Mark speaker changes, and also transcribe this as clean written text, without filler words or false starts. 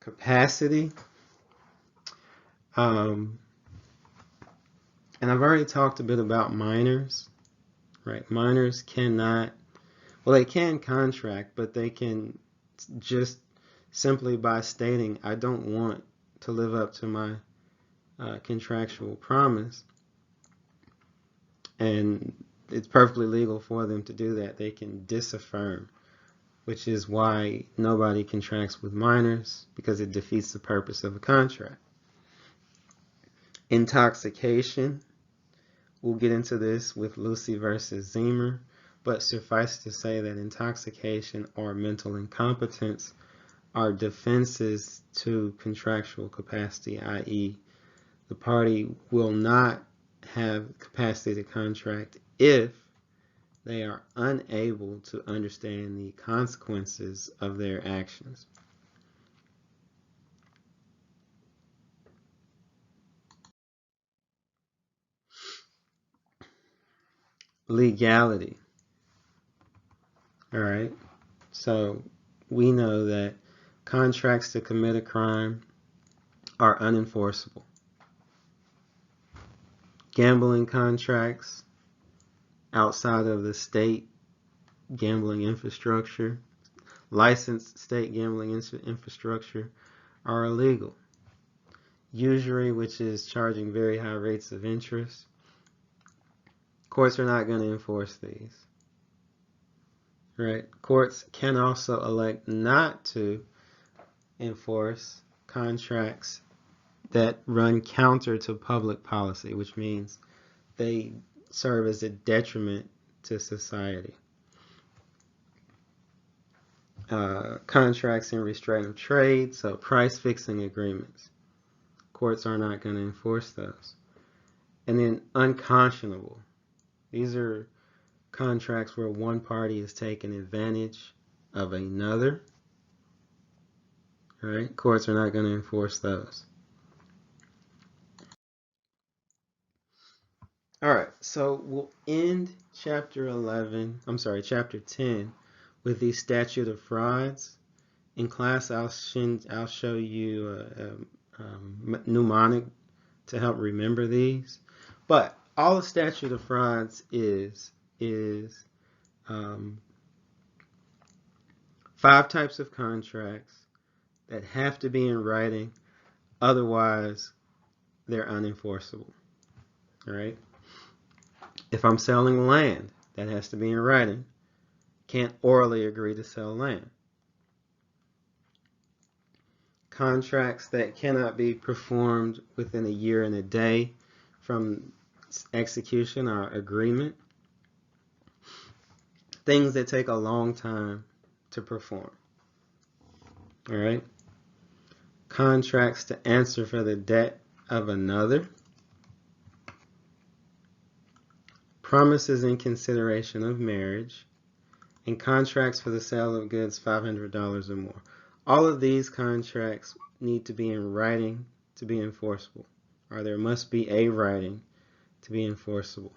Speaker 1: capacity. And I've already talked a bit about minors, right? Minors cannot, well, they can contract, but they can just simply by stating, I don't want to live up to my contractual promise, and it's perfectly legal for them to do that. They can disaffirm, which is why nobody contracts with minors, because it defeats the purpose of a contract. Intoxication, we'll get into this with Lucy versus Zemer, but suffice to say that intoxication or mental incompetence are defenses to contractual capacity, i.e., the party will not have capacity to contract if they are unable to understand the consequences of their actions. Legality. All right. So we know that contracts to commit a crime are unenforceable. Gambling contracts outside of the state gambling infrastructure, licensed state gambling infrastructure, are illegal. Usury, which is charging very high rates of interest, courts are not going to enforce these. Right? Courts can also elect not to enforce contracts that run counter to public policy, which means they serve as a detriment to society. Contracts in restraint of trade, so price fixing agreements. Courts are not going to enforce those. And then unconscionable. These are contracts where one party is taking advantage of another. Right? Courts are not going to enforce those. All right, so we'll end chapter 10 with the statute of frauds. In class, I'll show you a mnemonic to help remember these. But all a statute of frauds is 5 types of contracts that have to be in writing, otherwise they're unenforceable. All right. If I'm selling land, that has to be in writing. Can't orally agree to sell land. Contracts that cannot be performed within a year and a day from execution are agreement. Things that take a long time to perform. All right. Contracts to answer for the debt of another. Promises in consideration of marriage, and contracts for the sale of goods $500 or more. All of these contracts need to be in writing to be enforceable, or there must be a writing to be enforceable.